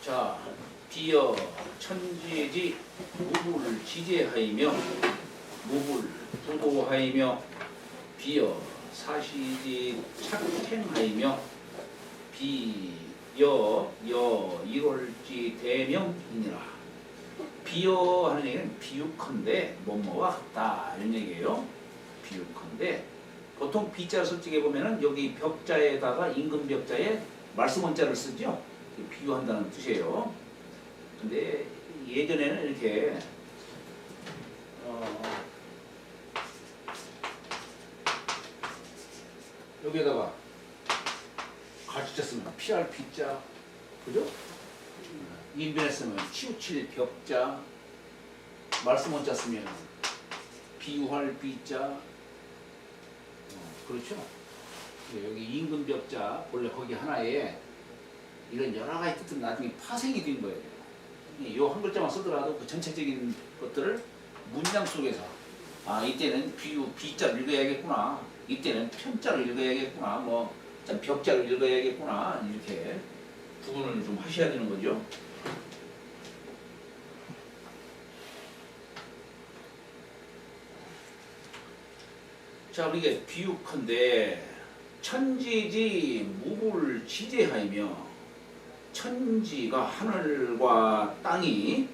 자, 비여 천지지 무불 지제하이며 무불 부도하이며 비여 사시지 착행하이며 비여 여 이월지 대명이니라. 비여 하는 얘기는 비유컨대 뭐뭐와 같다 이런 얘기예요. 비유컨대 보통 비자 솔직히 보면은 여기 벽자에다가 임금 벽자에 말씀 원자를 쓰죠. 비유한다는 뜻이에요. 근데 예전에는 이렇게 여기에다가 가르쳐 쓰면 피할 피자, 그죠? 인변에 쓰면 치우칠 벽자, 말씀 원자 쓰면 비유할 비자, 그렇죠? 여기 임금 벽자 원래 거기 하나에 이런 여러 가지 뜻은 나중에 파생이 된 거예요. 이 한 글자만 쓰더라도 그 전체적인 것들을 문장 속에서 이때는 비유 비자를 읽어야겠구나, 이때는 편자를 읽어야겠구나, 뭐 벽자를 읽어야겠구나 이렇게 구분을 좀 하셔야 되는 거죠. 자, 우리가 비유컨대 천지지 무불 지제하이며 천지가 하늘과 땅이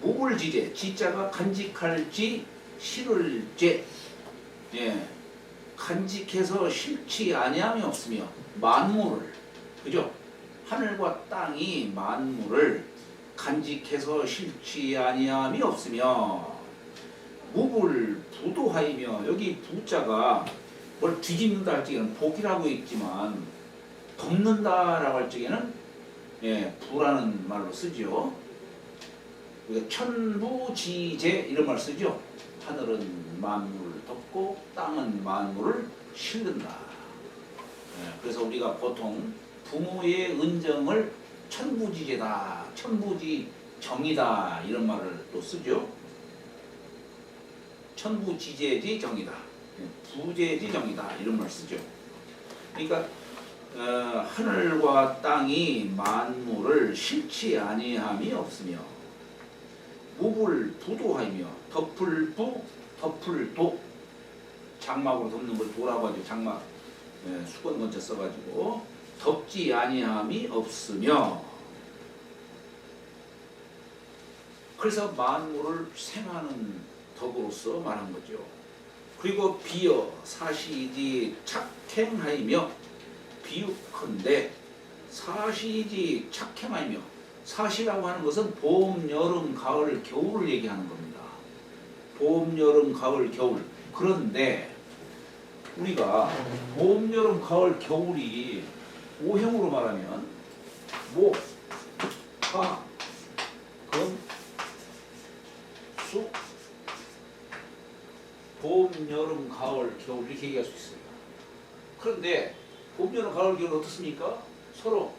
무불지제, 지자가 간직할지 실을제, 간직해서 실치 아니함이 없으며 만물을, 그죠? 하늘과 땅이 만물을 간직해서 실치 아니함이 없으며 무불 부도하이며, 여기 부자가 뭘 뒤집는다 할 적에는 복이라고 있지만 덮는다라고 할 적에는 부라는 말로 쓰죠. 천부지제 이런 말 쓰죠. 하늘은 만물을 덮고 땅은 만물을 실른다. 그래서 우리가 보통 부모의 은정을 천부지제다, 천부지정이다 이런 말을 또 쓰죠. 천부지제지 정이다, 부제지 정이다 이런 말 쓰죠. 그러니까 하늘과 땅이 만물을 실치 아니함이 없으며 무불 부도하이며, 덮을 부 덮을 도, 장막으로 덮는 걸 도라고 하죠. 장막 수건 건자 써가지고 덮지 아니함이 없으며, 그래서 만물을 생하는 덕으로서 말한 거죠. 그리고 비여 사시지 착행하이며, 비유컨대 사시지 착행하이며, 사시라고 하는 것은 봄, 여름, 가을, 겨울을 얘기하는 겁니다. 봄, 여름, 가을, 겨울. 그런데 우리가 봄, 여름, 가을, 겨울이 오형으로 말하면 목, 화, 금, 수, 봄, 여름, 가을, 겨울 이렇게 얘기할 수 있어요. 그런데 봄, 여름, 가을, 겨울 어떻습니까? 서로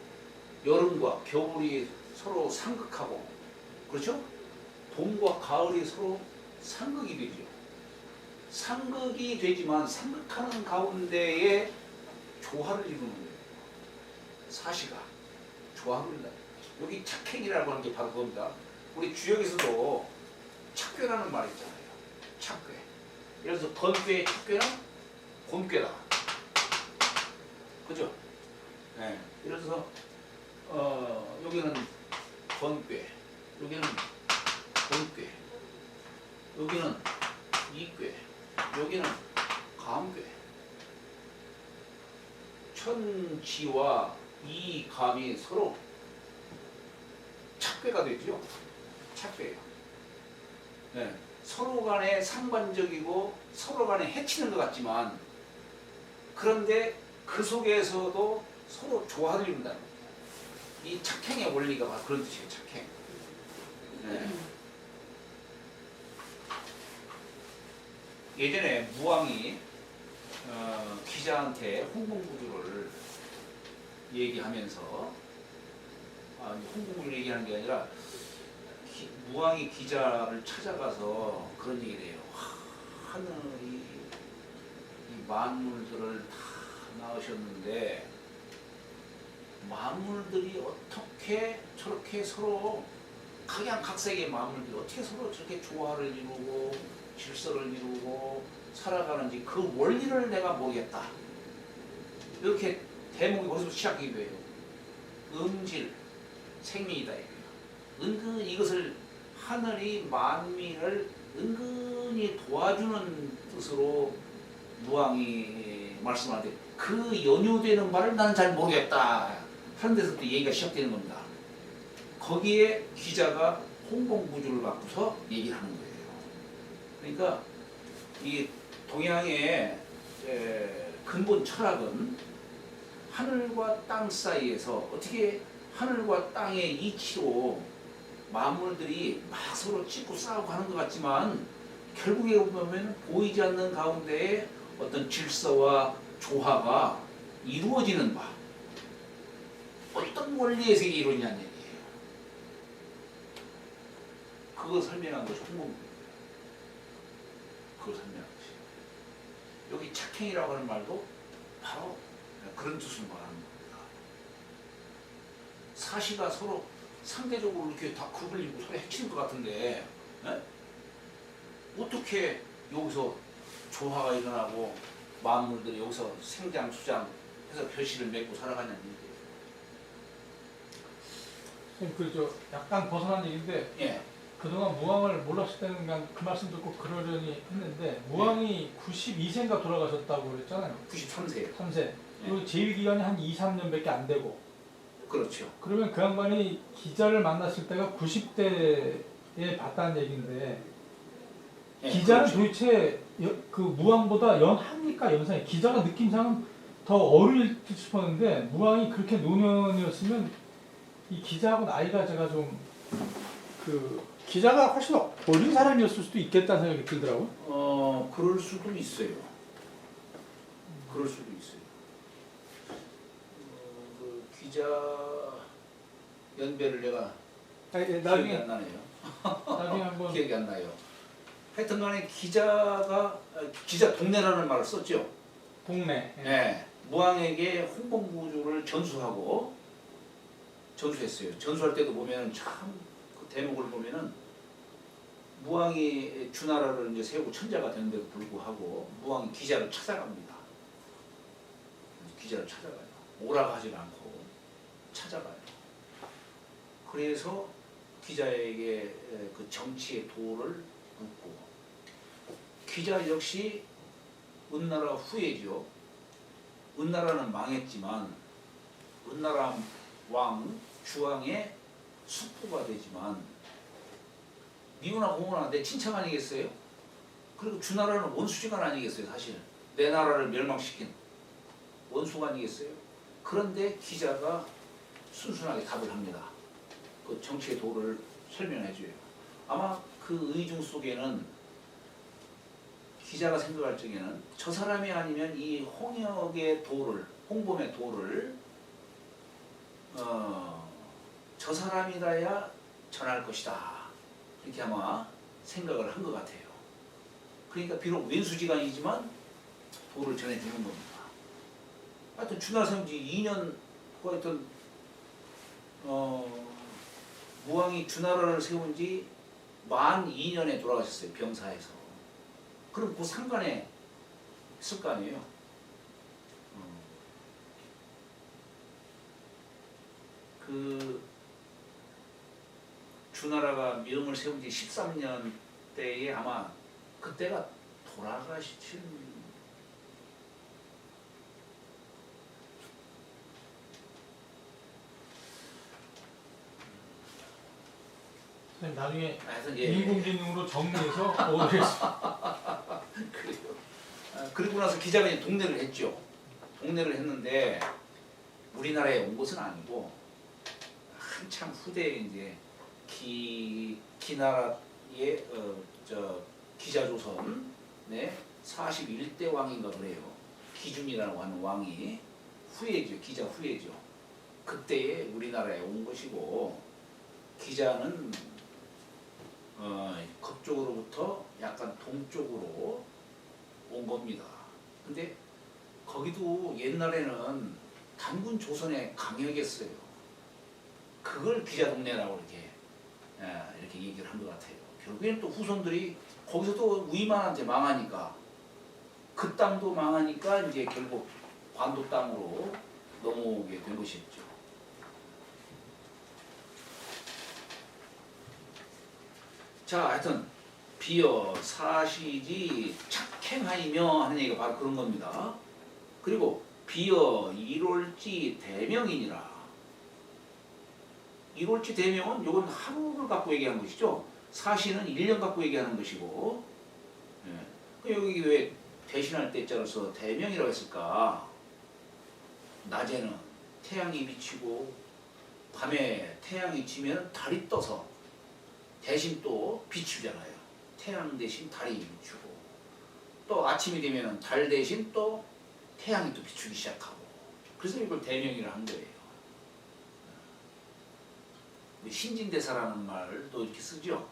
여름과 겨울이 서로 상극하고, 그렇죠? 봄과 가을이 서로 상극이 되죠. 상극이 되지만 상극하는 가운데에 조화를 이루는 거예요. 사시가 조화를 이룬다. 여기 착행이라고 하는 게 바로 그겁니다. 우리 주역에서도 착괴라는 말이 있잖아요. 착괴. 예를 들어서 건괴의 착괴는 곤괴다, 그죠? 예를 들어서 여기는 건괴, 여기는 곤괴, 여기는 이괴, 여기는 감괴. 천지와 이 감이 서로 착괴가 되죠. 착괴예요. 서로 간에 상반적이고 서로 간에 해치는 것 같지만, 그런데 그 속에서도 서로 조화를 이룬다는 거예요. 이 착행의 원리가 바로 그런 뜻이에요. 착행. 예전에 무왕이 기자한테 홍공구두를 얘기하면서, 홍공구두를 얘기하는 게 아니라 무왕이 기자를 찾아가서 그런 얘기를 해요. 하늘이 이 만물들을 다 낳으셨는데 만물들이 어떻게 저렇게 서로 각양각색의 만물들이 어떻게 서로 저렇게 조화를 이루고 질서를 이루고 살아가는지 그 원리를 내가 모르겠다. 이렇게 대목이 거기서 시작이 돼요. 음질, 생명이다. 은근히 이것을 하늘이 만민을 은근히 도와주는 뜻으로 무왕이 말씀하는데 그 연유되는 말을 나는 잘 모르겠다 하는 데서부터 얘기가 시작되는 겁니다. 거기에 기자가 홍봉구주를 갖고서 얘기를 하는 거예요. 그러니까 이 동양의 근본 철학은 하늘과 땅 사이에서 어떻게 하늘과 땅의 이치로 만물들이 막 서로 찢고 싸우고 하는 것 같지만 결국에 보면 보이지 않는 가운데에 어떤 질서와 조화가 이루어지는 바. 어떤 원리에서 이게 이루어지냐는 얘기예요. 그거 설명한 것이 홍범구예요. 그걸 설명한 것이. 여기 착행이라고 하는 말도 바로 그런 뜻을 말하는 겁니다. 사시가 서로 상대적으로 이렇게 다 구불리고 서로 해치는 것 같은데 에? 어떻게 여기서 조화가 일어나고 만물들이 여기서 생장수장 해서 결실을 맺고 살아가냐는 얘기예요. 그저 약간 벗어난 얘기인데 예. 그동안 무왕을 몰랐을 때는 그냥 그 말씀 듣고 그러려니 했는데 무왕이 92세인가 돌아가셨다고 그랬잖아요. 93세예요. 3세. 그리고 재위 기간이 한 2, 3년밖에 안 되고. 그렇죠. 그러면 그 양반이 기자를 만났을 때가 90대에 봤다는 얘기인데 예, 기자는 그렇죠. 도대체 그 무왕보다 연합니까 연상이? 기자가 느낌상은 더 어릴 듯 싶었는데 무왕이 그렇게 노년이었으면 이 기자하고 나이가 제가 좀 그 기자가 훨씬 어린 사람이었을 수도 있겠다는 생각이 들더라고요. 그럴 수도 있어요. 그럴 수도 있어요. 그 기자 연배를 내가 기억이 나중에 안 나네요. 나중에 한번 기억이 안 나요. 하여튼간에 기자 동네라는 말을 썼죠. 동네. 네. 무왕에게 홍봉구주를 전수하고 전수했어요. 전수할 때도 보면은 참 그 대목을 보면은 무왕이 주나라를 이제 세우고 천자가 되는데도 불구하고 무왕이 기자를 찾아갑니다. 기자를 찾아가요. 오라고 하지 않고 찾아가요. 그래서 기자에게 그 정치의 도를 묻고 기자 역시 은나라 후예죠. 은나라는 망했지만 은나라 왕 주왕의 숙부가 되지만 미우나 공우나 내 친척 아니겠어요? 그리고 주나라는 원수지간 아니겠어요? 사실 내 나라를 멸망시킨 원수가 아니겠어요? 그런데 기자가 순순하게 답을 합니다. 그 정치의 도를 설명해줘요. 아마 그 의중 속에는 기자가 생각할 적에는 저 사람이 아니면 이 홍역의 도를, 홍범의 도를 저 사람이라야 전할 것이다. 이렇게 아마 생각을 한 것 같아요. 그러니까 비록 왼수지간이지만 도를 전해주는 겁니다. 하여튼 주나라 세운 지 2년, 하여튼 무왕이 주나라를 세운 지 만 2년에 돌아가셨어요. 병사에서. 그럼 그 상관에 있을 거 아니에요. 그 주나라가 명을 세운 지 13년 때에 아마 그때가 돌아가신 나중에 하여튼 인공지능으로 정리해서 보여드리겠습니다. 그래요. 그리고 나서 기자가 이제 동네를 했죠. 동네를 했는데 우리나라에 온 것은 아니고 한참 후대에 이제 기나라의 기자조선 41대 왕인가 그래요. 기준이라고 하는 왕이 후예죠. 기자 후예죠. 그때에 우리나라에 온 것이고 기자는 그쪽으로부터 약간 동쪽으로 온 겁니다. 근데 거기도 옛날에는 단군 조선의 강역이었어요. 그걸 기자동네라고 이렇게 얘기를 한 것 같아요. 결국에는 또 후손들이 거기서도 우이만한테 망하니까 그 땅도 망하니까 이제 결국 관도 땅으로 넘어오게 된 것이었죠. 자, 하여튼 비어 사시지 착행하이며 하는 얘기가 바로 그런 겁니다. 그리고 비어 일월지 대명이니라. 일월지 대명은 요건 하루를 갖고 얘기하는 것이죠. 사시는 1년 갖고 얘기하는 것이고, 예. 여기 왜 대신할 때자로서 대명이라고 했을까? 낮에는 태양이 비치고 밤에 태양이 지면 달이 떠서 대신 또 비추잖아요. 태양 대신 달이 비추고 또 아침이 되면 달 대신 또 태양이 또 비추기 시작하고 그래서 이걸 대명이라 한 거예요. 신진대사라는 말도 이렇게 쓰죠.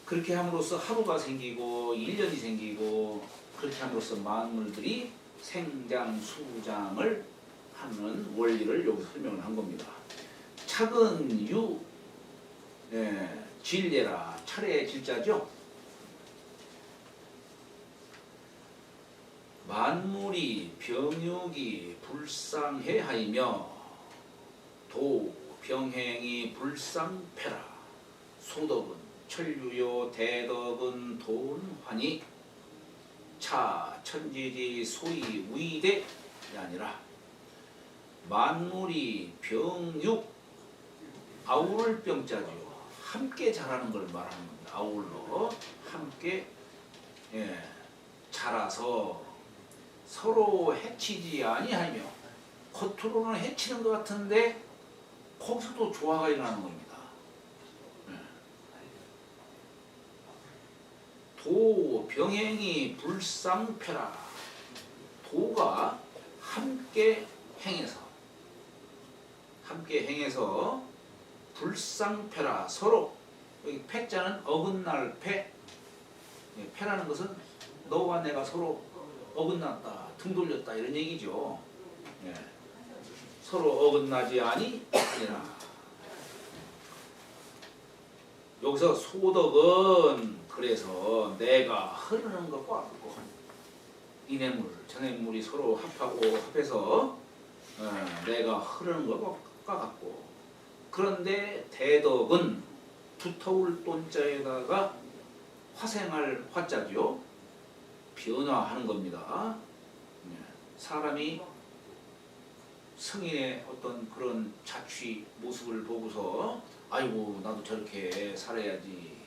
그렇게 함으로써 하루가 생기고 1년이 생기고 그렇게 함으로써 만물들이 생장수장을 하는 원리를 여기서 설명을 한 겁니다. 착은 유, 질예라. 차례의 질자죠. 만물이 병육이 불상해 하이며 도 병행이 불상패라. 소덕은 천류요 대덕은 돈환이 차 천지지 소위 위대이 아니라 만물이 병육 아울 병자죠. 함께 자라는 걸 말하는 겁니다. 아울러 함께 자라서 서로 해치지 아니하며 겉으로는 해치는 것 같은데 거기서도 조화가 일어나는 겁니다. 도 병행이 불상패라. 도가 함께 행해서 불상패라. 서로 여기 패자는 어긋날 패. 패라는 것은 너와 내가 서로 어긋났다, 등 돌렸다 이런 얘기죠. 서로 어긋나지 아니라. 여기서 소덕은 그래서 내가 흐르는 것과 같고 이 뇌물, 저 뇌물이 서로 합해서 내가 흐르는 것과 같고 그런데 대덕은 두터울 돈자에다가 화생할 화자죠. 변화하는 겁니다. 사람이 성인의 어떤 그런 자취 모습을 보고서 아이고 나도 저렇게 살아야지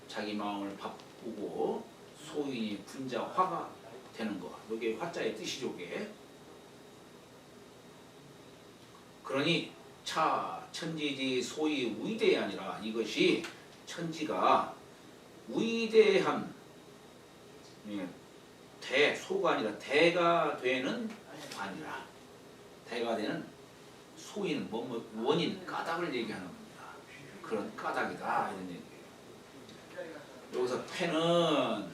자기 마음을 바꾸고 소인이 분자화가 되는 거. 이게 화자의 뜻이죠. 이게. 그러니 차 천지지 소위 위대이 아니라 이것이 천지가 위대한 소가 아니라 대가 되는 아니라 대가 되는 소인 원인 까닭을 얘기하는 겁니다. 그런 까닭이다 이런 얘기예요. 여기서 패는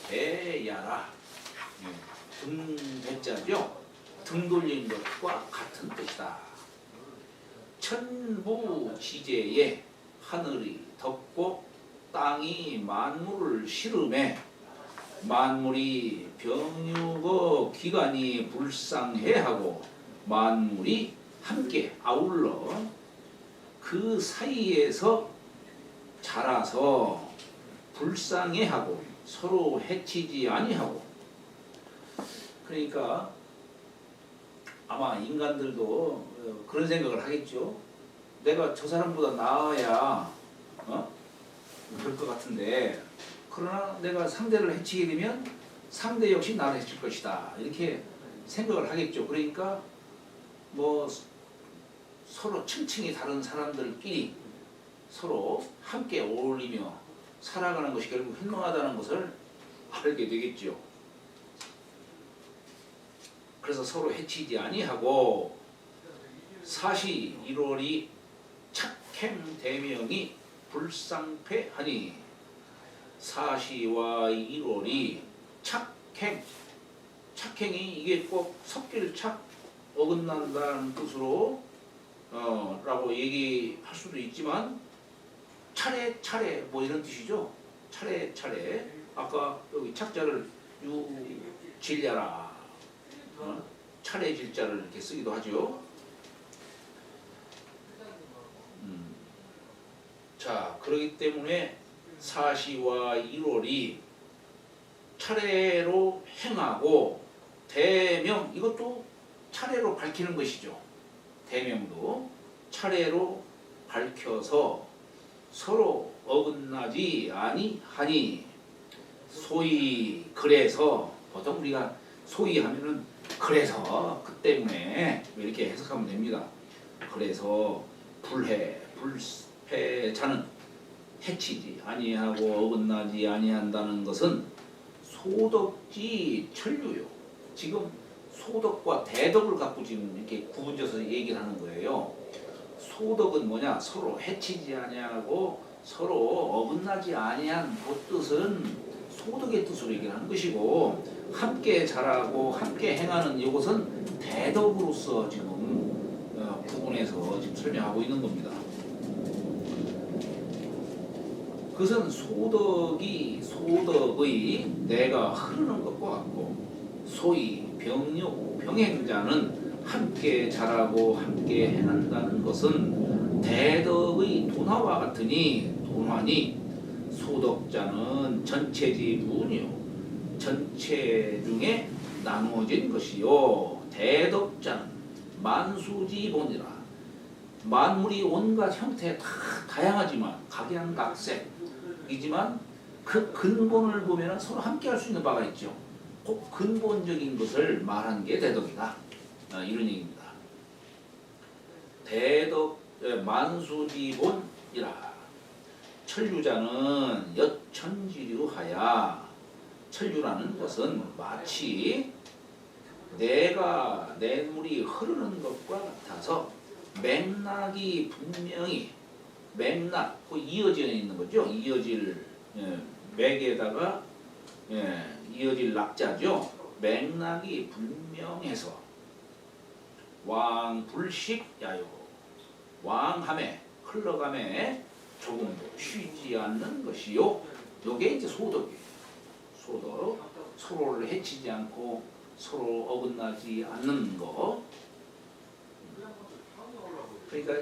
유대야라. 등대자죠. 등 돌린 것과 같은 뜻이다. 천부지제에 하늘이 덮고 땅이 만물을 실음해 만물이 병육어 기간이 불상해하고 만물이 함께 아울러 그 사이에서 자라서 불상해하고 서로 해치지 아니하고. 그러니까 아마 인간들도 그런 생각을 하겠죠. 내가 저 사람보다 나아야 그럴 것 같은데 그러나 내가 상대를 해치게 되면 상대 역시 나를 해칠 것이다 이렇게 생각을 하겠죠. 그러니까 뭐 서로 층층이 다른 사람들끼리 서로 함께 어울리며 살아가는 것이 결국 현명하다는 것을 알게 되겠죠. 그래서 서로 해치지 아니하고 사시 1월이 착행 대명이 불상패하니 착행과 착행이 이게 꼭 섭길 착 어긋난다는 뜻으로 라고 얘기할 수도 있지만 차례 뭐 이런 뜻이죠. 차례 아까 여기 착자를 유질야라 차례 질자를 이렇게 쓰기도 하죠. 자, 그렇기 때문에 사시와 1월이 차례로 행하고 대명 이것도 차례로 밝히는 것이죠. 대명도 차례로 밝혀서 서로 어긋나지 아니하니 소위 그래서 보통 우리가 소위 하면은 그래서 그 때문에 이렇게 해석하면 됩니다. 그래서 불패자는 해치지 아니하고 어긋나지 아니한다는 것은 소덕지 천류요. 지금 소덕과 대덕을 갖고 지금 이렇게 구분져서 얘기를 하는 거예요. 소덕은 뭐냐? 서로 해치지 아니하고 서로 어긋나지 아니한 그 뜻은 소덕의 뜻으로 얘기를 하는 것이고 함께 자라고 함께 행하는 이것은 대덕으로서 지금 구분해서 지금 설명하고 있는 겁니다. 그것은 소덕의 내가 흐르는 것과 같고 소위 병행자는 함께 자라고 함께 행한다는 것은 대덕의 도나와 같으니 도나니 소덕자는 전체지 무니요 전체 중에 나누어진 것이요 대덕자는 만수지본이라 만물이 온갖 형태 다 다양하지만 각양각색이지만 그 근본을 보면 서로 함께 할 수 있는 바가 있죠. 꼭 근본적인 것을 말한 게 대덕이다. 이런 얘기입니다. 대덕 만수지본이라 천류자는 여천지류하야 천류라는 것은 마치 내가 냇물이 흐르는 것과 같아서 맥락이 분명히 맥락 그 이어져 있는 거죠. 이어질 맥에다가 이어질 낙자죠. 맥락이 분명해서 왕불식야요 왕함에 흘러감에 조금도 쉬지 않는 것이요. 요게 이제 소덕이에요. 소덕 서로를 해치지 않고 서로 어긋나지 않는 거. 그러니까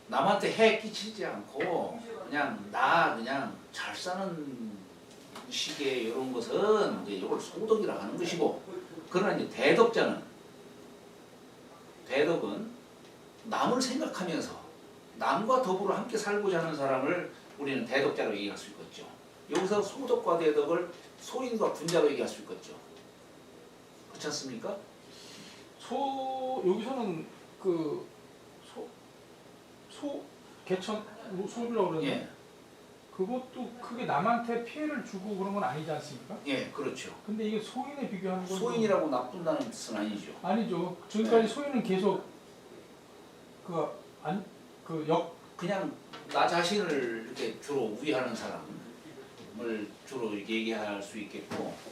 남한테 해 끼치지 않고 그냥 잘 사는 식의 이런 것은 이제 이걸 소덕이라 하는 것이고, 그러나 이제 대덕은 남을 생각하면서 남과 더불어 함께 살고자 하는 사람을 우리는 대덕자로 얘기할 수 있겠죠. 여기서 소덕과 대덕을 소인과 분자로 얘기할 수 있겠죠. 그렇지 않습니까? 여기서는 그 개천 소주라고 그러는데 예. 그것도 크게 남한테 피해를 주고 그런 건 아니지 않습니까? 예, 그렇죠. 근데 이게 소인에 비교하는 건 소인이라고 나쁜다는 뜻은 아니죠. 아니죠. 지금까지 소인은 계속 그냥 나 자신을 이렇게 주로 우위하는 사람을 주로 이렇게 얘기할 수 있겠고,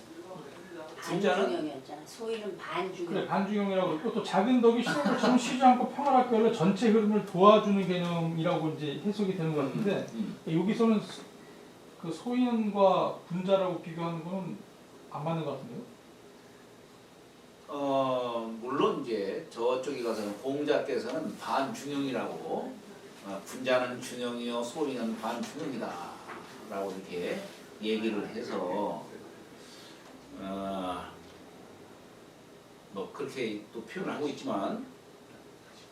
분자는 반중형이었잖아. 소위는 반중형. 그래 반중형이라고 그러고 또 작은 덕이 시골처럼 쉬지 않고 평화롭게 하려 전체 흐름을 도와주는 개념이라고 이제 해석이 되는 것 같은데 여기서는 그 소인과 분자라고 비교하는 거는 안 맞는 것 같은데요? 물론 이제 저쪽에 가서는 공자께서는 반중형이라고 분자는 중형이요 소인은 반중형이다라고 이렇게 얘기를 해서 뭐 그렇게 또 표현을 하고 있지만,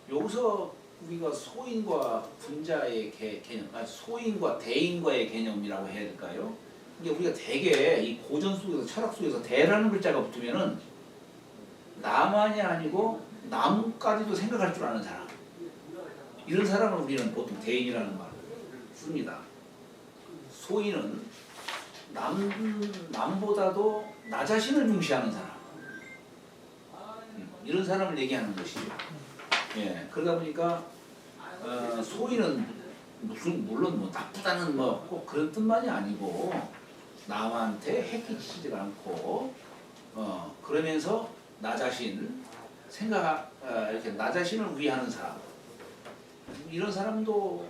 여기서 우리가 소인과 분자의 개념, 소인과 대인과의 개념이라고 해야 될까요? 이게 우리가 되게 이 고전 속에서 철학 속에서 대라는 글자가 붙으면은 나만이 아니고 남까지도 생각할 줄 아는 사람, 이런 사람을 우리는 보통 대인이라는 말을 씁니다. 소인은 남보다도 나 자신을 중시하는 사람, 이런 사람을 얘기하는 것이죠. 예, 그러다 보니까 소인은 물론 뭐 나쁘다는 뭐 꼭 그런 뜻만이 아니고 남한테 해끼지를 않고 그러면서 나 자신 이렇게 나 자신을 위하는 사람 이런 사람도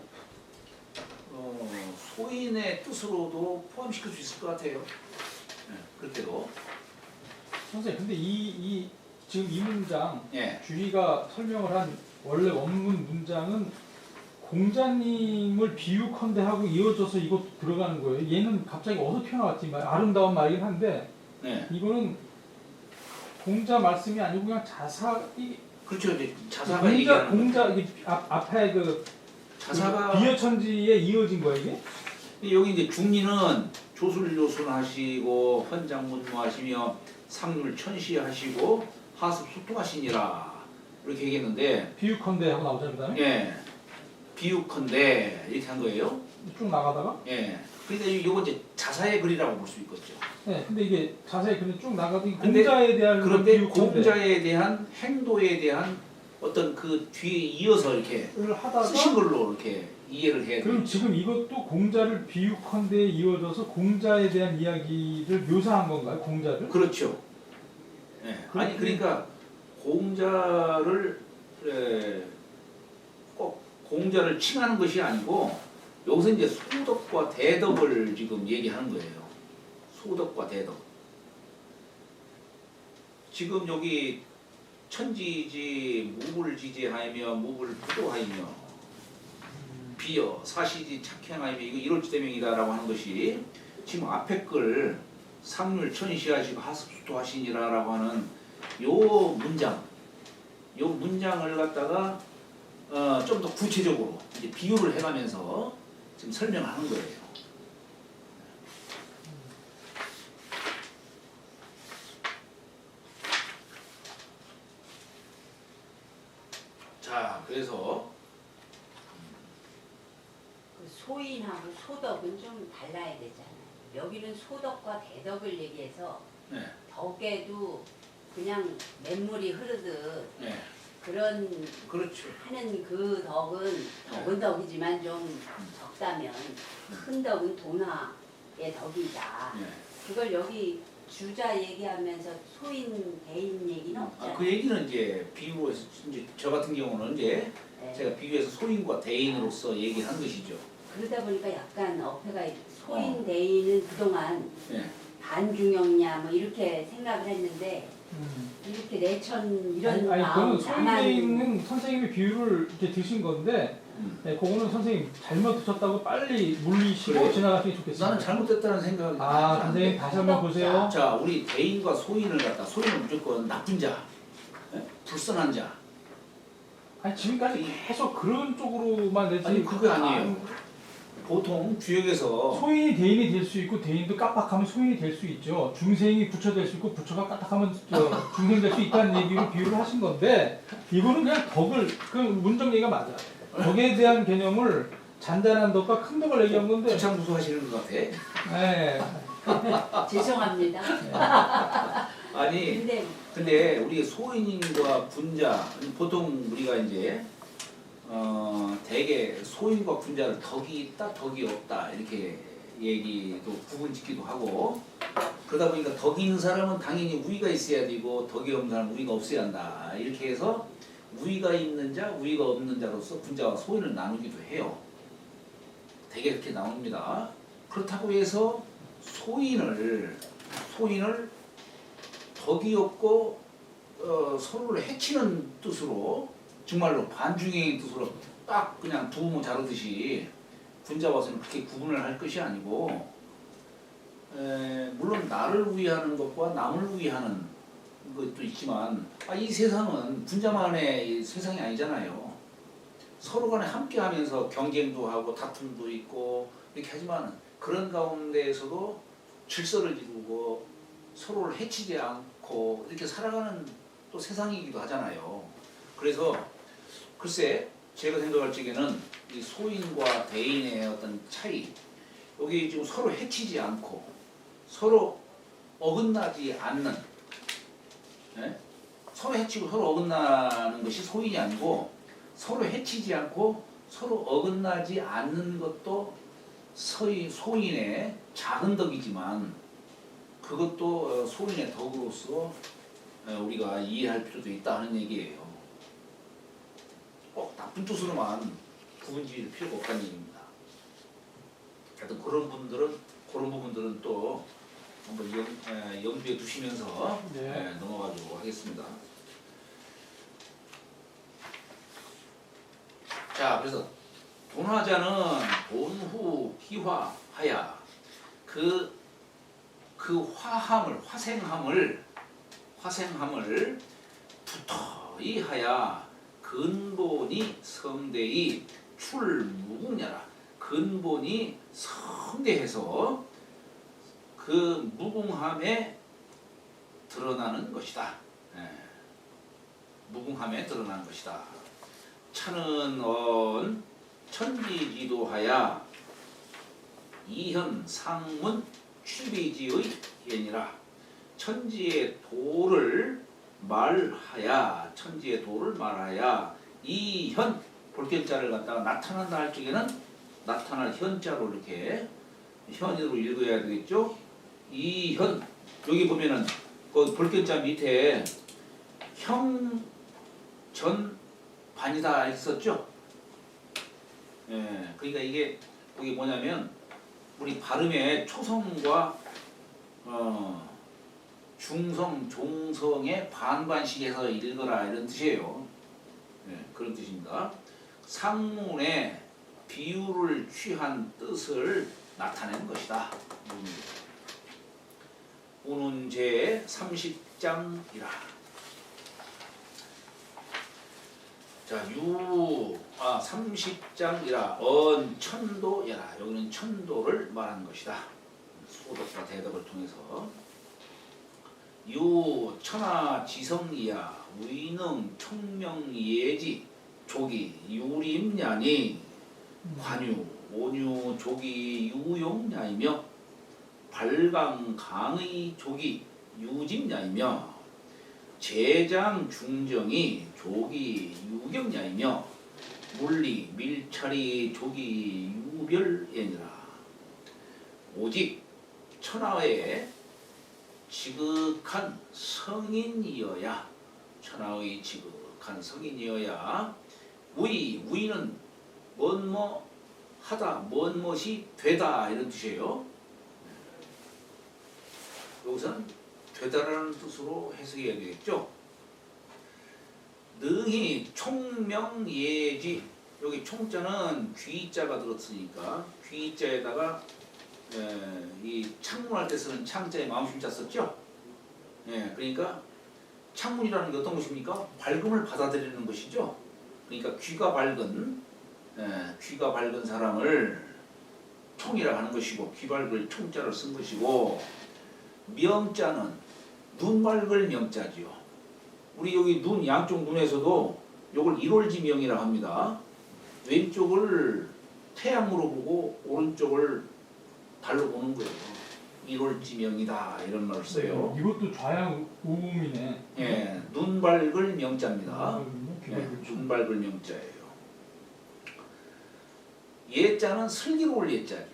소인의 뜻으로도 포함시킬 수 있을 것 같아요. 그렇게도. 선생님, 근데 이 지금 이 문장 예. 주희가 설명을 한 원래 원문 문장은 공자님을 비유컨대 하고 이어져서 이거 들어가는 거예요. 얘는 갑자기 어디서 튀어나왔지? 아름다운 말이긴 한데 네. 이거는 공자 말씀이 아니고 그냥 그렇죠. 이제 자사가 공자 얘기하는 공자 이게 앞에 그 자사가 비어천지에 이어진 거예요 이게? 여기 이제 중리는 조술조순하시고 헌장문무하시며 상률천시하시고 하습수토하시니라 이렇게 얘기했는데 비유컨대 하고 나오잖아요 그다음에. 예 비유컨대 이렇게 한 거예요. 쭉 나가다가. 예. 근데 이거 이제 자사의 글이라고 볼 수 있겠죠. 네, 근데 이게 자세히 그냥 쭉 나가도 이 근데 공자에 대한 그런데 비유컨대 공자에 대한 행도에 대한 어떤 그 뒤에 이어서 이렇게 를 하다가 쓰신 걸로 이렇게 이해를 해야 그럼 돼요. 지금 이것도 공자를 비유컨대에 이어져서 공자에 대한 이야기를 묘사한 건가요? 공자를? 그렇죠. 예. 아니 그러니까 공자를 꼭 공자를 칭하는 것이 아니고 여기서 이제 소덕과 대덕을 지금 얘기하는 거예요. 소덕과 대덕. 지금 여기 천지지 무불지지하며 무불부도하이며 비어 사시지 착행하이며 이거 일월지대명이다라고 하는 것이 지금 앞에 글 상률천시하시고 하습수토하시니라라고 하는 요 문장을 갖다가 좀 더 구체적으로 이제 비유를 해가면서 지금 설명하는 거예요. 자, 그래서 그 소인하고 소덕은 좀 달라야 되잖아요. 여기는 소덕과 대덕을 얘기해서 네, 덕에도 그냥 맹물이 흐르듯 네, 그런 그렇죠. 하는 그 덕은 덕이지만 좀 적다면 큰 덕은 돈화의 덕이다. 네. 그걸 여기 주자 얘기하면서 소인 대인 얘기는 없잖아요. 그 얘기는 이제 비유해서 이제 저 같은 경우는 이제 네. 제가 비유해서 소인과 대인으로서 얘기하는 것이죠. 그러다 보니까 약간 어폐가 소인 대인은 그동안 네. 반중형냐 뭐 이렇게 생각을 했는데 이렇게 내천 이런 아니 마음 그거는 소인대인은 선생님이 비유를 이렇게 드신 건데 네, 그거는 선생님 잘못 드셨다고 빨리 물리시고 그래. 지나가시는 게 좋겠습니다. 나는 잘못됐다는 생각이 아 선생님 다시 한번 보세요. 자, 우리 대인과 소인을 갖다 소인은 무조건 나쁜 자, 불선한 자. 아니 지금까지 계속 그런 쪽으로만 내지. 아니 그게 아니에요. 보통 주역에서 소인이 대인이 될 수 있고 대인도 깜빡하면 소인이 될 수 있죠. 중생이 부처 될 수 있고 부처가 까딱하면 중생 될 수 있다는 얘기로 비유를 하신 건데 이거는 그냥 덕을 그 문정 얘기가 맞아. 덕에 대한 개념을 잔잔한 덕과 큰 덕을 얘기한 건데. 부창 무수하시는 것 같아. 네. 죄송합니다. 아니 근데 우리 소인과 군자 보통 우리가 이제 대개 소인과 군자를 덕이 있다 덕이 없다 이렇게 얘기도 구분짓기도 하고 그러다 보니까 덕이 있는 사람은 당연히 우위가 있어야 되고 덕이 없는 사람은 우위가 없어야 한다 이렇게 해서 우위가 있는 자 우위가 없는 자로서 군자와 소인을 나누기도 해요. 대개 그렇게 나옵니다. 그렇다고 해서 소인을 덕이 없고 서로를 해치는 뜻으로 정말로 반중의 뜻으로 딱 그냥 두부 자르듯이 군자와서는 그렇게 구분을 할 것이 아니고 물론 나를 위하는 것과 남을 위하는 것도 있지만 이 세상은 군자만의 세상이 아니잖아요. 서로 간에 함께 하면서 경쟁도 하고 다툼도 있고 이렇게 하지만 그런 가운데에서도 질서를 이루고 서로를 해치지 않고 이렇게 살아가는 또 세상이기도 하잖아요. 그래서 글쎄 제가 생각할 적에는 이 소인과 대인의 어떤 차이 여기 지금 서로 해치지 않고 서로 어긋나지 않는 서로 해치고 서로 어긋나는 것이 소인이 아니고 서로 해치지 않고 서로 어긋나지 않는 것도 소인의 작은 덕이지만 그것도 소인의 덕으로서 우리가 이해할 필요도 있다 하는 얘기예요. 꼭 나쁜 뜻으로만 구분지을 필요가 없다는 얘기입니다. 하여튼 그런 부분들은 또 한번 염두에 두시면서 네. 넘어가도록 하겠습니다. 자, 그래서 돈화자는 본후 희화하야 그 화생함을 부터이 하야 근본이 성대이 출무궁야라. 근본이 성대해서 그 무궁함에 드러나는 것이다. 무궁함에 드러나는 것이다. 차는 천지지도하야 이현 상문 취비지의 예니라. 천지의 도를 말하야 이현 볼견자를 갖다가 나타난다 할 적에는 나타날 현자로 이렇게 현으로 읽어야 되겠죠. 이현 여기 보면은 그 볼견자 밑에 형전 반이다 했었죠. 예, 그러니까 이게 뭐냐면 우리 발음의 초성과 중성, 종성의 반반씩해서 읽어라 이런 뜻이에요. 예, 그런 뜻입니다. 상문의 비유를 취한 뜻을 나타낸 것이다. 오는 제 30장이라. 자, 30장이라 천도여라. 여기는 천도를 말한 것이다. 소덕과 대덕을 통해서. 천하지성이야 위능 총명예지 조기 유림야니 관유 온유 조기 유용야이며 발강강의 조기 유짐야이며 제장 중정이 조기 유경야이며 물리 밀찰이 조기 유별예니라. 오직 천하의 지극한 성인이어야 천하의 지극한 성인이어야 위는 뭔뭐 하다 뭔것이 되다 이런 뜻이에요. 여기서는 되다라는 뜻으로 해석해야 되겠죠. 능히 총명예지 여기 총자는 귀자가 들었으니까 귀자에다가 이 창문할 때 쓰는 창자에 마음심자 썼죠. 예, 그러니까 창문이라는 게 어떤 것입니까? 밝음을 받아들이는 것이죠. 그러니까 귀가 밝은 사람을 총이라 하는 것이고 귀 밝을 총자를 쓴 것이고 명자는 눈 밝을 명자지요. 우리 여기 눈 양쪽 눈에서도 이걸 일월지명이라 합니다. 왼쪽을 태양으로 보고 오른쪽을 달로 보는 거예요. 일월지명이다 이런 말을 써요. 이것도 좌양 우음이네. 예, 눈 밝을 명자입니다. 눈 밝을 명자예요. 예자는 슬기로울 예자죠.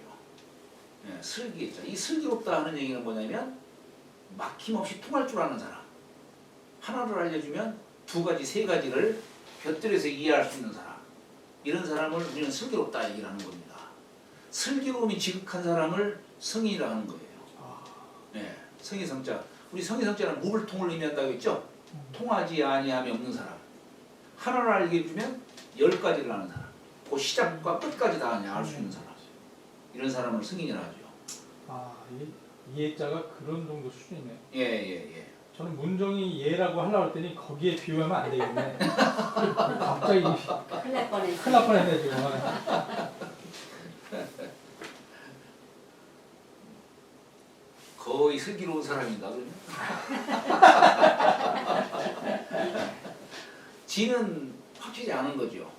예, 슬기예자. 이 슬기롭다 하는 얘기는 뭐냐면 막힘없이 통할 줄 아는 사람. 하나를 알려주면 두 가지, 세 가지를 곁들여서 이해할 수 있는 사람. 이런 사람을 우리는 슬기롭다 얘기를 하는 겁니다. 슬기로움이 지극한 사람을 성인이라 하는 거예요. 네, 성의성자. 우리 성의성자는 무불통을 의미한다고 했죠? 통하지 아니함이 없는 사람. 하나를 알게 해주면 10가지를 아는 사람. 그 시작과 끝까지 다 알 수 있는 사람. 이런 사람을 성인이라 하죠. 예자가 그런 정도 수준이네요. 예. 저는 문정이 예라고 하려고 했더니 거기에 비유하면 안 되겠네. 갑자기 큰일 날 뻔했어. 큰일 날 뻔했네 지금. 거의 슬기로운 사람인가 그러면? 지는 확실히 아는 거죠.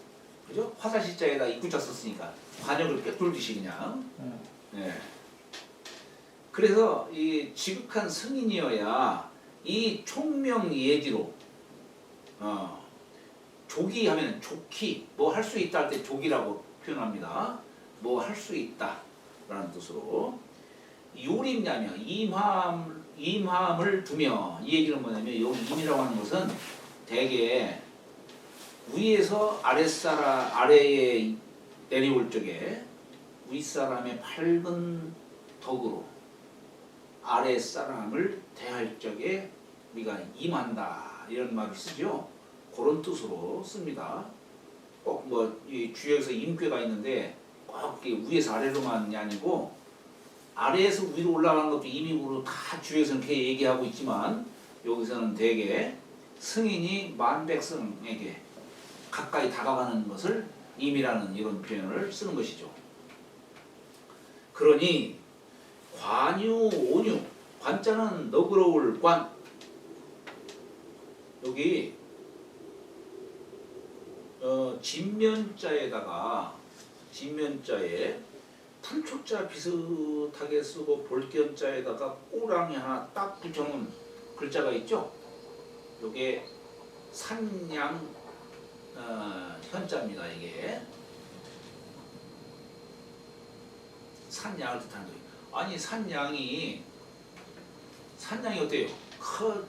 그죠? 화살시자에다 입구자 썼으니까 관역을 꿰뚫듯이 그냥. 네. 그래서 이 지극한 성인이어야 이 총명예지로 조기 하면 좋기 뭐 할 수 있다 할 때 조기라고 표현합니다. 뭐 할 수 있다. 라는 뜻으로 요림냐며 임함을 두며 이 얘기는 뭐냐면 여기 임이라고 하는 것은 대개 위에서 아래에 내려올 적에 윗사람의 밝은 덕으로 아랫사람을 대할 적에 우리가 임한다 이런 말을 쓰죠. 그런 뜻으로 씁니다. 꼭 뭐 주역에서 임괴가 있는데 꼭 위에서 아래로만이 아니고 아래에서 위로 올라가는 것도 임이고 다 주역에서는 그렇게 얘기하고 있지만 여기서는 대개 승인이 만백성에게 가까이 다가가는 것을 임이라는 이런 표현을 쓰는 것이죠. 그러니 관유, 온유, 관자는 너그러울 관. 여기 진면자에 풀초자 비슷하게 쓰고 볼견자에다가 꼬랑이 하나 딱 붙여놓은 글자가 있죠. 요게 산양 현자입니다. 이게 산양을 뜻하는 거예요. 아니 산양이 어때요?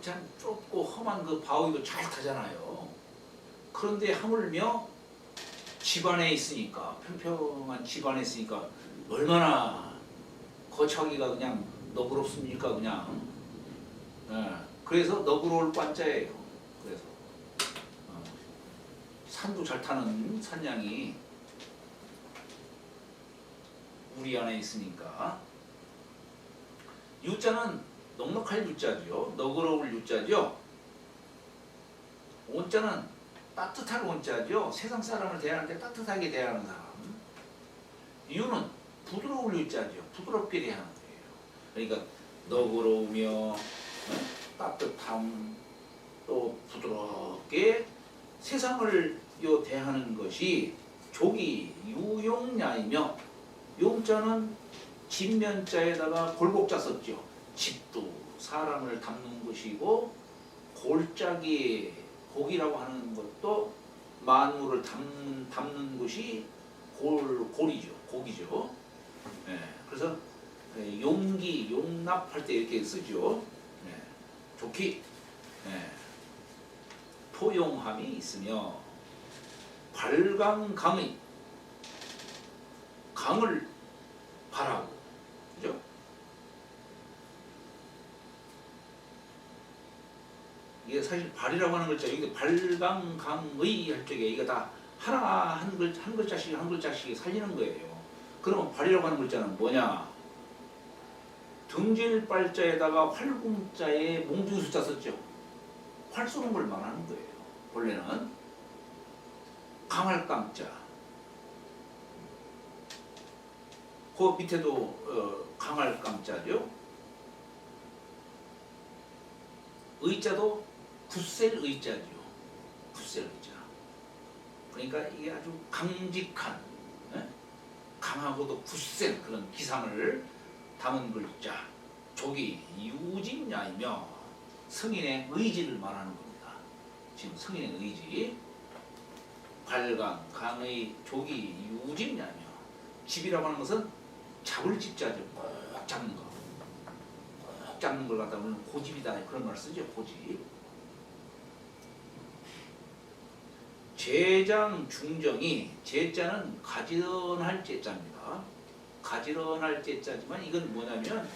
참 좁고 험한 그 바위도 잘 타잖아요. 그런데 하물며 집안에 있으니까 평평한 집안에 있으니까 얼마나 거처하기가 그냥 너그럽습니까 그냥. 그래서 너그러울 관자예요. 그래서 산도 잘 타는 산양이 우리 안에 있으니까. 유자는 넉넉할 유자죠. 너그러울 유자죠. 온자는 따뜻할 온자죠. 세상 사람을 대하는 데 따뜻하게 대하는 사람. 유는 부드러울 유자죠. 부드럽게 대하는 거예요. 그러니까 너그러우며 따뜻함 또 부드럽게 세상을 대하는 것이 족이 유용야이며 용자는 진면자에다가 골곡자 썼죠. 집도 사람을 담는 것이고 골짜기 곡이라고 하는 것도 만물을 담는 것이 곡이죠. 그래서 용기, 용납할 때 이렇게 쓰죠. 좋기, 포용함이 있으며 발강강의 강을 바라고, 그죠? 이게 사실 발이라고 하는 글자, 이게 발강강의 할 적에 이거 다 하나 한 글자씩 살리는 거예요. 그러면 발이라고 하는 글자는 뭐냐? 등질 발자에다가 활궁자에 몽중수자 썼죠. 활 쏘는 걸 말하는 거예요. 원래는 강할 깡자. 그 밑에도 강할 깡자죠. 의자도 굳셀 의자죠. 굳셀 의자. 그러니까 이게 아주 강직한, 강하고도 굳센 그런 기상을 담은 글자. 족이 유진야이며 성인의 의지를 말하는 겁니다. 지금 성인의 의지. 발강, 강의, 족이 유진야이며 집이라고 하는 것은 잡을 집자죠. 꼭 잡는 거. 꼭 잡는 걸 갖다 보면 고집이다 그런 말 쓰죠. 고집. 제장 중정이 제자는 가지런할 제자입니다. 가지런할 제자지만 이건 뭐냐면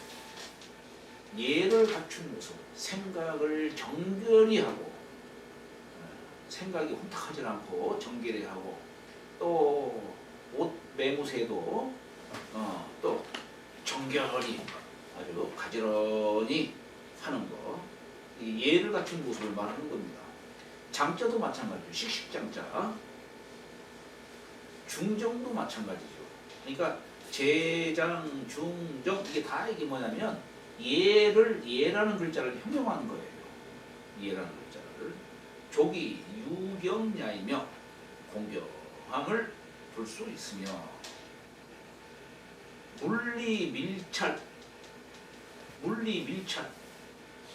예를 갖춘 모습, 생각을 정결히 하고 생각이 혼탁하지 않고 정결히 하고 또 옷 매무새도 또 정결히 아주 가지런히 하는 거, 이 예를 갖춘 모습을 말하는 겁니다. 장자도 마찬가지죠. 식식장자. 중정도 마찬가지죠. 그러니까 제장, 중정 이게 다 이게 뭐냐면 예라는 글자를 형용하는 거예요. 예라는 글자를. 족이 유경야이며 공경함을 볼 수 있으며 물리밀찰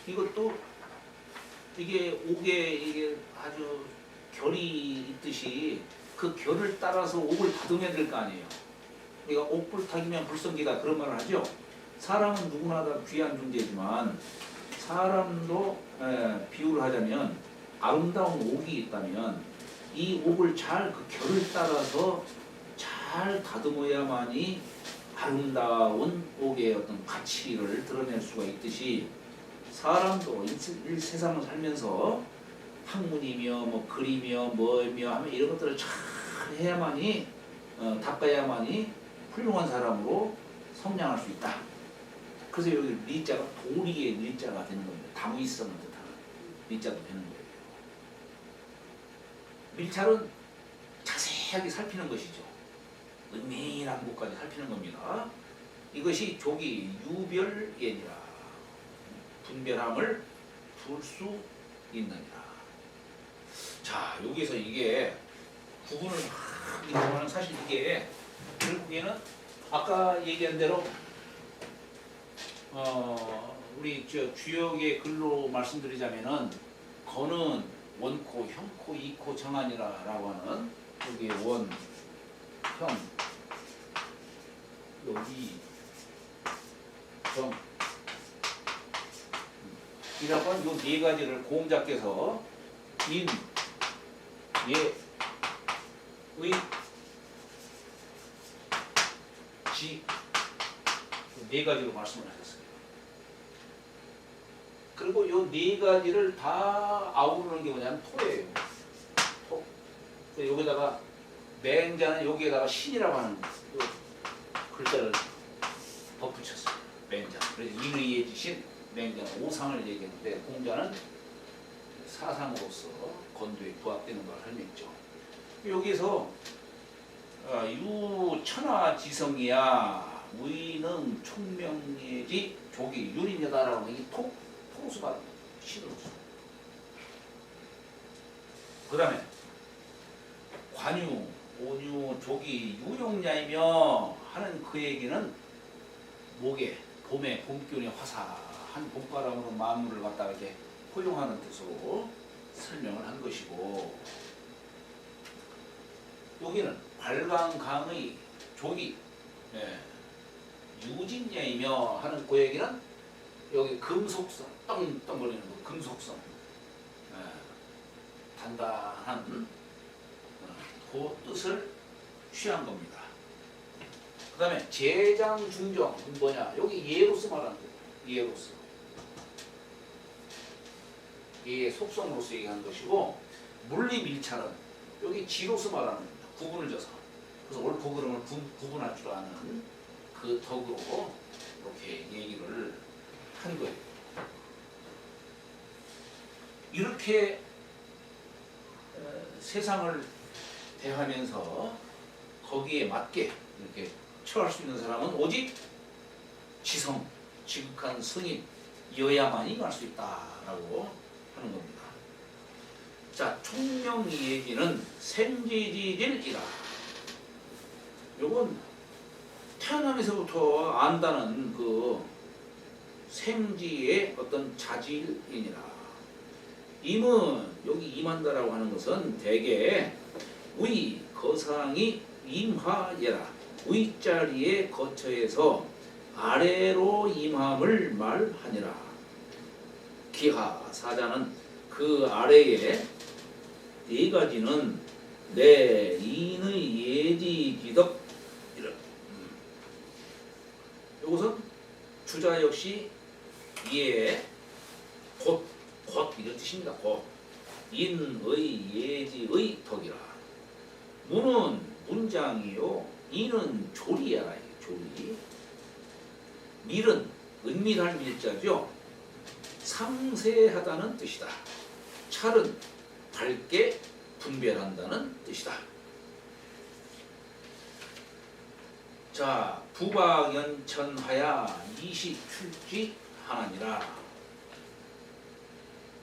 이것도 이게 옥에 이게 아주 결이 있듯이 그 결을 따라서 옥을 다듬어야 될 거 아니에요. 우리가 옥불탁이면 불성기다 그런 말을 하죠. 사람은 누구나 다 귀한 존재지만 사람도 비유를 하자면 아름다운 옥이 있다면 이 옥을 잘 그 결을 따라서 잘 다듬어야만이 아름다운 옥의 어떤 가치를 드러낼 수가 있듯이 사람도 이 세상을 살면서 학문이며 뭐 글이며 뭐며 하면 이런 것들을 잘 해야만이 닦아야만이 훌륭한 사람으로 성장할 수 있다. 그래서 여기 리자가 도리의 리자가 되는 겁니다. 다무이성을 뜻하는 리자도 되는 거예요. 밀찰은 자세하게 살피는 것이죠. 은밀한 곳까지 살피는 겁니다. 이것이 조기 유별예니라. 분별함을 둘 수 있느니라. 자, 여기서 이게 구분을 하기 보면 사실 이게 결국에는 아까 얘기한 대로 우리 주역의 글로 말씀드리자면은 거는 원코, 형코, 이코, 정한이라고 하는 여기 원, 형, 여기 정 이라고 하는 이 네 가지를 공자께서 인, 예, 의, 지 네 가지로 말씀을 하셨습니다. 그리고 이 네 가지를 다 아우르는 게 뭐냐면 토예요. 토. 여기다가 맹자는 여기에다가 신이라고 하는 글자를 덧붙였어요. 맹자. 그래서 인의의 지신, 맹자는 오상을 얘기했는데 공자는 사상으로서 건도에 부합되는 걸 설명했죠. 여기서 유천하지성이야 무의능 총명예지 조기 유린여다라고 하는 이 토수가 신으로서. 그 다음에 관유, 온유, 조기, 유용야이며 하는 그 얘기는 목에 봄에 봄기운의 화사한 봄바람으로 만물을 갖다가 이렇게 포용하는 뜻으로 설명을 한 것이고, 여기는 발광강의 조기 유진야이며 하는 그 얘기는 여기 금속성 떵떵거리는 거, 금속성 단단한 그 뜻을 취한 겁니다. 그 다음에 재장중정은 뭐냐? 여기 예로서 말하는 거예요. 예로서. 예, 속성으로서 얘기하는 것이고, 물리밀찰은 여기 지로서 말하는 겁니다. 구분을 져서. 그래서 옳고 그름을 구분할 줄 아는 그 덕으로 이렇게 얘기를 한 거예요. 이렇게 세상을 대하면서 거기에 맞게 이렇게 처할 수 있는 사람은 오직 지성, 지극한 성인이어야만이 갈 수 있다라고 하는 겁니다. 자, 총명 이 얘기는 생지지질이라. 요건 태어나면서부터 안다는 그 생지의 어떤 자질이니라. 임은 여기 임한다라고 하는 것은 대개 의 거상이 임하예라. 위자리에 거처에서 아래로 임함을 말하니라. 기하 사자는 그 아래에 네 가지는 내 인의 예지기덕 이런. 이것은 주자 역시 예, 곧 이런 뜻입니다. 곧 인의 예지의 덕이라. 문은 문장이요, 인은 조리야. 조리. 밀은 은밀한 밀자죠. 상세하다는 뜻이다. 찰은 밝게 분별한다는 뜻이다. 자, 부박연천하야 이시출지 하나니라.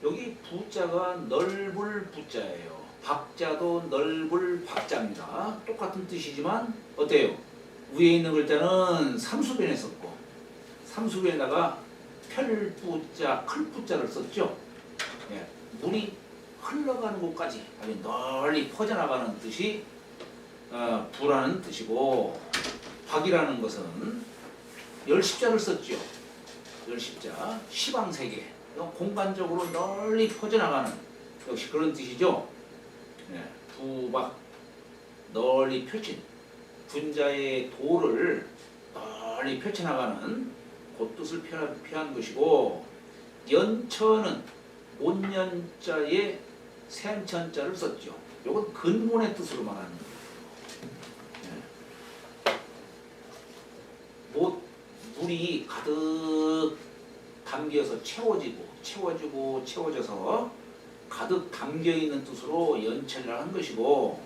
여기 부자가 넓을 부자예요. 박자도 넓을 박자입니다. 똑같은 뜻이지만 어때요? 위에 있는 글자는 삼수변에 썼고 삼수변에다가 펼부자, 클부자를 썼죠. 예, 물이 흘러가는 곳까지 아주 널리 퍼져나가는 뜻이 부라는 뜻이고, 박이라는 것은 열십자를 썼죠. 열십자, 시방세계, 공간적으로 널리 퍼져나가는 역시 그런 뜻이죠. 네, 부박, 널리 펼친 분자의 도를 널리 펼쳐나가는 그 뜻을 표현한 것이고, 연천은 온연자의 샘천자를 썼죠. 이건 근본의 뜻으로 말하는 거예요. 물이 가득 담겨서 채워져서 가득 담겨있는 뜻으로 연천이라고 한 것이고,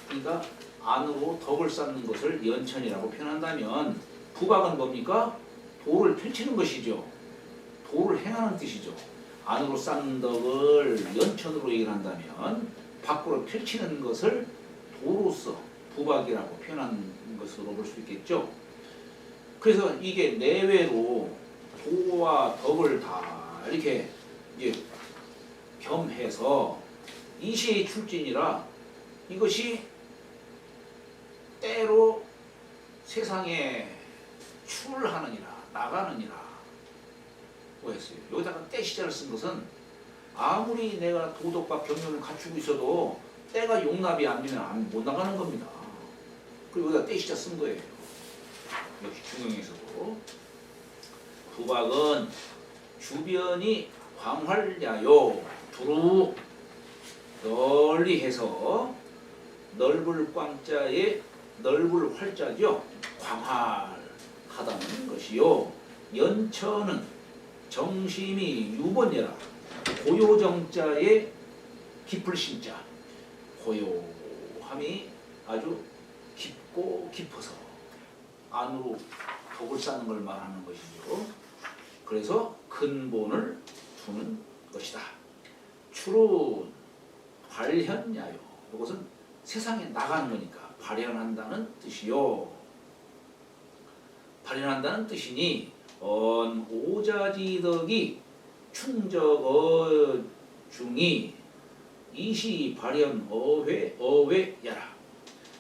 그러니까 안으로 덕을 쌓는 것을 연천이라고 표현한다면, 부박은 뭡니까? 도를 펼치는 것이죠. 도를 행하는 뜻이죠. 안으로 쌓는 덕을 연천으로 얘기를 한다면, 밖으로 펼치는 것을 도로서 부박이라고 표현한 것으로 볼 수 있겠죠. 그래서 이게 내외로 도와 덕을 다 이렇게 이제 겸해서 이시의 출진이라, 이것이 때로 세상에 출하느니라, 나가느니라 고 했어요. 여기다가 때 시자를 쓴 것은 아무리 내가 도덕과 경륜을 갖추고 있어도 때가 용납이 안 되면 못 나가는 겁니다. 그리고 여기다 때 시자 쓴 거예요. 역시 중용에서도. 부박은 주변이 광활야요, 두루 널리 해서, 넓을 꽝자에 넓을 활자죠. 광활하다는 것이요. 연천은 정심이 유번여라, 고요정자에 깊을 심자, 고요함이 아주 깊고 깊어서 안으로 덕을 쌓는 걸 말하는 것이죠. 그래서 근본을 두는 것이다. 출은 발현야요. 이것은 세상에 나가는 거니까 발현한다는 뜻이요. 발현한다는 뜻이니 오자지덕이 충적어 중이 이시 발현 어회야라.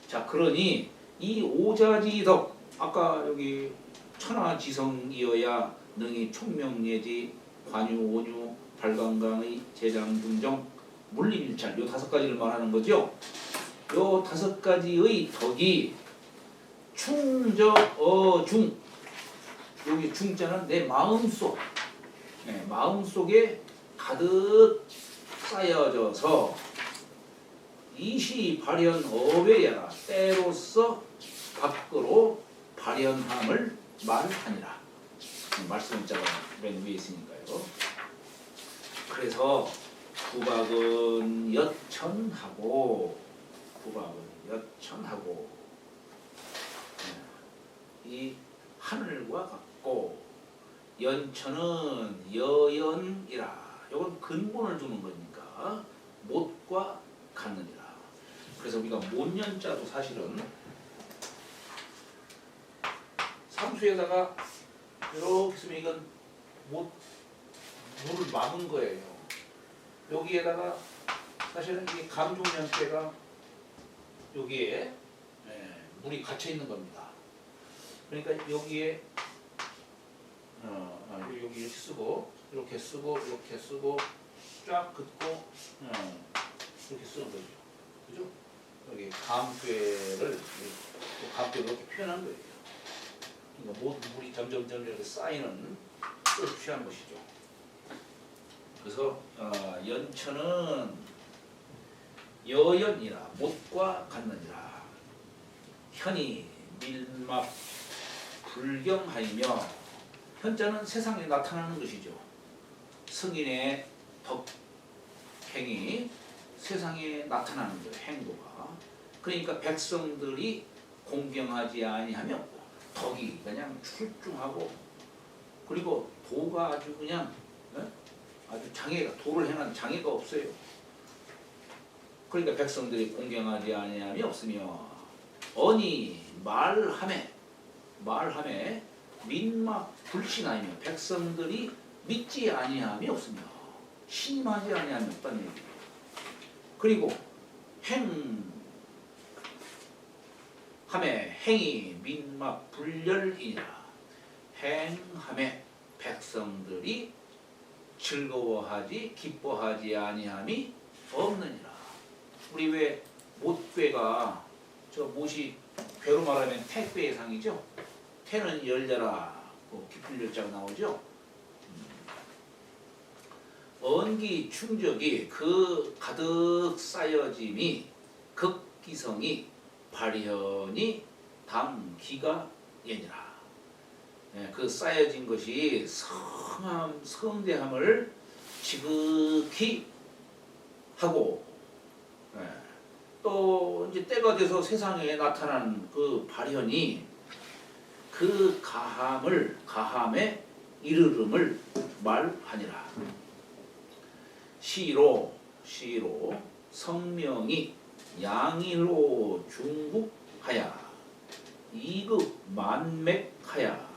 자, 그러니 이 오자지덕, 아까 여기 천하지성이어야 능히 총명예지 관유 온유 발광강의 재장중정 물리밀찰, 요 5가지를 말하는 거죠. 요 5가지의 덕이 충저어중, 여기 중자는 내 마음속, 마음속에 가득 쌓여져서 이시 발현 어회야라, 때로서 밖으로 발현함을 말하니라. 말씀자가 맨 위에 있으니까요. 그래서 부박은 여천하고, 이 하늘과 같고, 연천은 여연이라. 이건 근본을 두는 거니까 못과 같느니라. 그래서 우리가 못연자도 사실은 삼수에다가 이렇게 쓰면 이건 물을 막은 거예요. 여기에다가 사실은 이 감중연자가 여기에 물이 갇혀 있는 겁니다. 그러니까 여기에 여기 이렇게 쓰고 이렇게 쓰고 쫙 긋고 이렇게 쓰는 거죠. 그죠? 여기 감괴를 이렇게 표현한 거예요. 그러니까 모든 물이 점점 이렇게 쌓이는 걸 취한 것이죠. 그래서 연천은 여연이라, 못과 같느니라. 현이 밀막 불경하이며, 현자는 세상에 나타나는 것이죠. 승인의 덕행이 세상에 나타나는 거예요. 행도가. 그러니까 백성들이 공경하지 아니하면 덕이 그냥 출중하고, 그리고 도가 아주 그냥 아주 도를 행하는 장애가 없어요. 그러니까 백성들이 공경하지 아니함이 없으며, 언이 말함에 민막 불신하며, 백성들이 믿지 아니함이 없으며 신임하지 아니함이 없다는 얘기예요. 그리고 함에 행이 민막 불렬이니라. 행함에 백성들이 즐거워하지 기뻐하지 아니함이 없느니라. 우리 왜 못괴가 저 못이 괴로 말하면 택배의 상이죠. 태는 열려라. 깊은 열자가 나오죠. 언기 충적이 그 가득 쌓여짐이 극기성이 발현이 담기가 예니라. 그 쌓여진 것이 성대함을 지극히 하고 또 이제 때가 돼서 세상에 나타난 그 발현이 그 가함에 이르름을 말하니라. 시로 성명이 양일로 중국하야 이급 만맥하야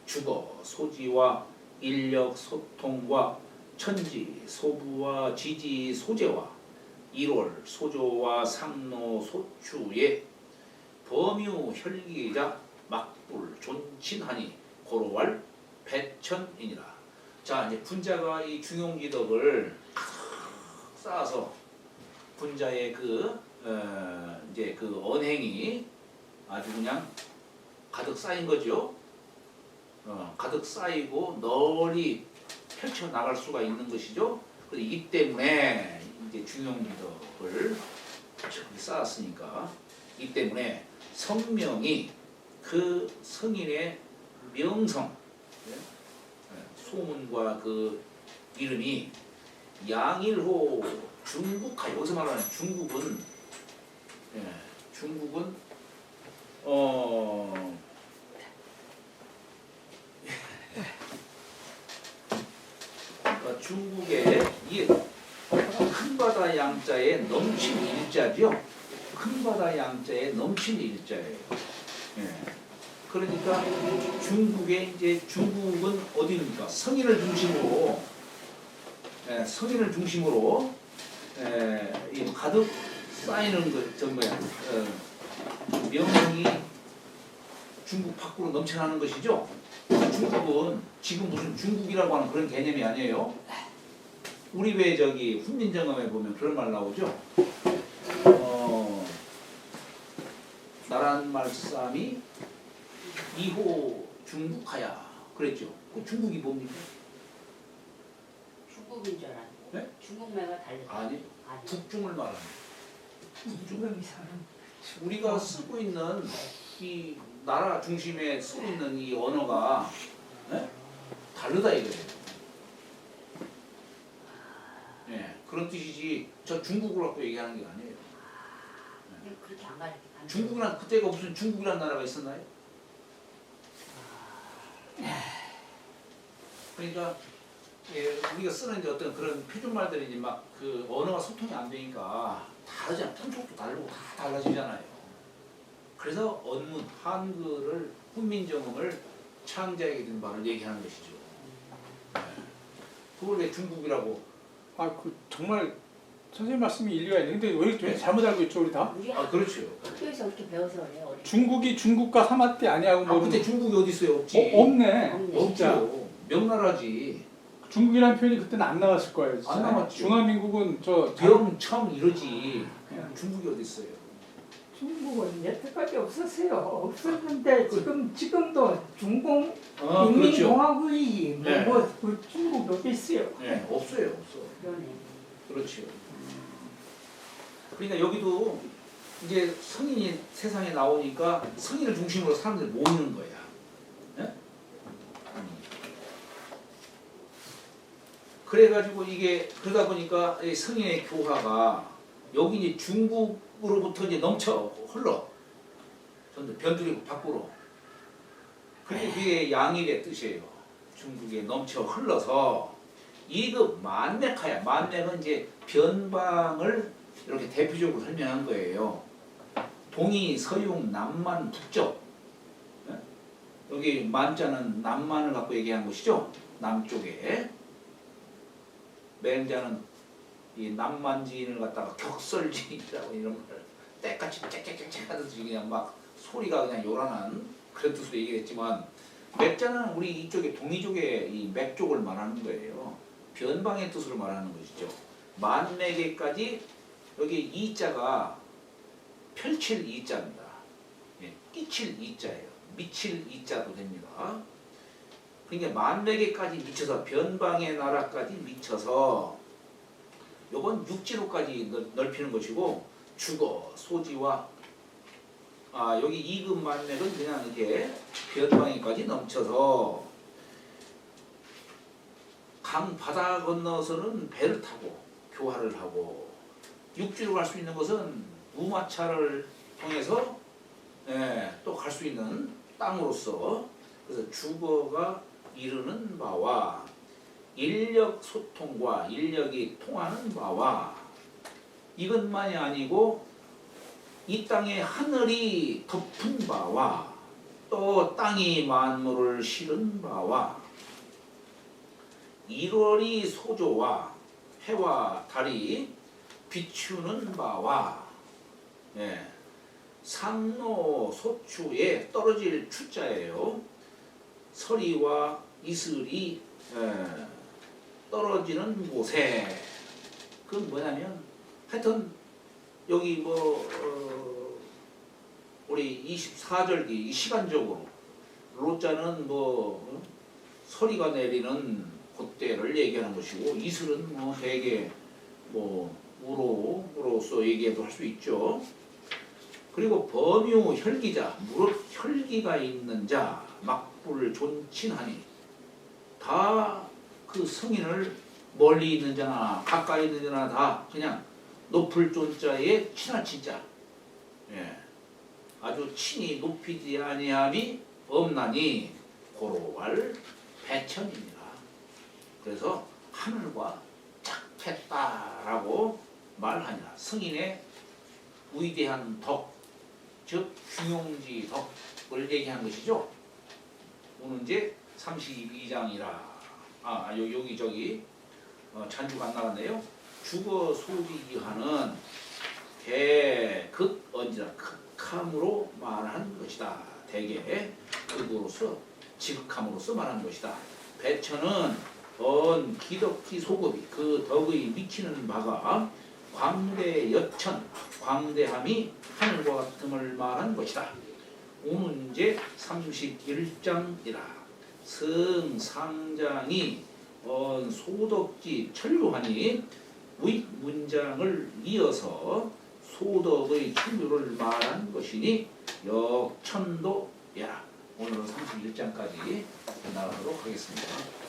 주거 소지와 인력 소통과 천지 소부와 지지 소재와 일월 소조와 상노 소추의 범유 혈기자 막불 존친하니 고로왈 배천이니라. 자, 이제 분자가 이 중용기덕을 쌓아서 분자의 이제 그 언행이 아주 그냥 가득 쌓인 거죠. 가득 쌓이고 널리 펼쳐 나갈 수가 있는 것이죠. 그래서 이 때문에 이제 중용기덕을 저기 쌓았으니까 이 때문에 성명이 그 성인의 명성, 소문과 그 이름이 양일호 중국하. 여기서 말하는 중국은 그러니까 중국의 이 큰 바다 양자에 넘친 일자죠. 큰 바다 양자에 넘친 일자예요. 그러니까 중국의 이제 중국은 어디입니까? 성인을 중심으로 이 가득 쌓이는 것 정도야. 명성이 중국 밖으로 넘쳐나는 것이죠. 중국은 지금 무슨 중국이라고 하는 그런 개념이 아니에요. 우리 왜 저기 훈민정음에 보면 그런 말 나오죠. 나란 말씀이 이호 중국하야 그랬죠. 그 중국이 뭡니까? 중국인 줄 알았는데. 네? 중국말과 다르죠. 아니, 북중을 말합니다. 중국이 사는 우리가 쓰고 있는 이 나라 중심에 쓰고 있는 이 언어가 다르다 이거예요. 그런 뜻이지 저 중국을 갖고 얘기하는 게 아니에요. 그렇게 안 가르쳐. 중국이란 그때가 무슨 중국이란 나라가 있었나요? 그러니까 우리가 쓰는 이제 어떤 그런 표준말들이 이제 막 그 언어가 소통이 안 되니까 다르잖아. 편속도 다르고 다 달라지잖아요. 그래서 언문 한글을 훈민정음을 창제하게 된 바를 얘기하는 것이죠. 그걸 왜 중국이라고? 그 정말 선생님 말씀이 일리가 있는데 왜 잘못 알고 있죠 우리 다? 우리 그렇죠. 학교에서 어떻게 배워서 그래요? 어릴 때. 중국이 중국과 사마띠 아니하고 뭐 그때 중국이 어디 있어요? 없지. 없네. 진짜 없죠. 명나라지. 중국이라는 표현이 그때는 안 나왔을 거예요. 진짜. 안 나왔죠. 중화민국은 저 병청 이러지. 중국이 어디 있어요? 중국은 여태까지 없었어요. 없었는데 지금도 중공 그렇죠. 인민공화국이 네. 그 중국 어디 있어요? 없어요, 없어. 그러네. 그렇죠. 그러니까 여기도 이제 성인이 세상에 나오니까 성인을 중심으로 사람들이 모이는 거야. 그래가지고 이게 그러다 보니까 이 성인의 교화가 여기 이제 중국으로부터 이제 넘쳐 흘러 전부 변두리고 밖으로. 그게 양일의 뜻이에요. 중국에 넘쳐 흘러서 이급 만맥하야. 만맥은 이제 변방을 이렇게 대표적으로 설명한 거예요. 동이, 서융, 남만, 북쪽. 여기 만자는 남만을 갖고 얘기한 것이죠. 남쪽에. 맹자는 이 남만지인을 갖다가 격설지인이라고 이런 말 때같이 짹짹짹짹 하듯이 그냥 막 소리가 그냥 요란한 그런 뜻으로 얘기했지만 맥자는 우리 이쪽에 동이족의 이 맥족을 말하는 거예요. 변방의 뜻으로 말하는 것이죠. 만맥에까지 여기 이자가 펼칠 이자입니다. 예, 끼칠 이자예요. 미칠 이자도 됩니다. 그러니까 만맥에까지 미쳐서 변방의 나라까지 미쳐서 요건 육지로까지 넓히는 것이고 주거, 소지와 여기 이급 만맥은 그냥 이렇게 변방에까지 넘쳐서 강 바다 건너서는 배를 타고 교화를 하고 육지로 갈 수 있는 것은 무마차를 통해서 또 갈 수 있는 땅으로서 그래서 주거가 이르는 바와 인력 소통과 인력이 통하는 바와 이것만이 아니고 이 땅에 하늘이 덮은 바와 또 땅이 만물을 실은 바와 1월이 소조와 해와 달이 비추는 바와 산노 소추에 떨어질 추자예요. 서리와 이슬이 떨어지는 곳에 그건 뭐냐면 하여튼 여기 우리 24절기 시간적으로 로자는 서리가 내리는 그때를 얘기하는 것이고 이슬은 되게 우로서 얘기해도 할 수 있죠. 그리고 범유 혈기자 무릇 혈기가 있는 자 막불 존친하니 다 그 성인을 멀리 있는 자나 가까이 있는 자나 다 그냥 높을 존자에 친할 친자 아주 친히 높이지 아니함이 없나니 고로할 배천입니다. 그래서 하늘과 착했다라고 말하니라. 성인의 위대한 덕, 즉 중용지 덕을 얘기한 것이죠. 오늘 이제 32장이라 여기 잔주가 안 나갔네요. 주거 소지하는 대극 언지라 극함으로 말한 것이다. 대개 극으로서 지극함으로서 말한 것이다. 배천은 기덕지 소급이 그 덕의 미치는 바가 광대 여천 광대함이 하늘과 같음을 말한 것이다. 오늘 이제 31장이라 성상장이 소덕지 천류하니 윗 문장을 이어서 소덕의 천류를 말한 것이니 역천도야. 오늘은 31장까지 나가도록 하겠습니다.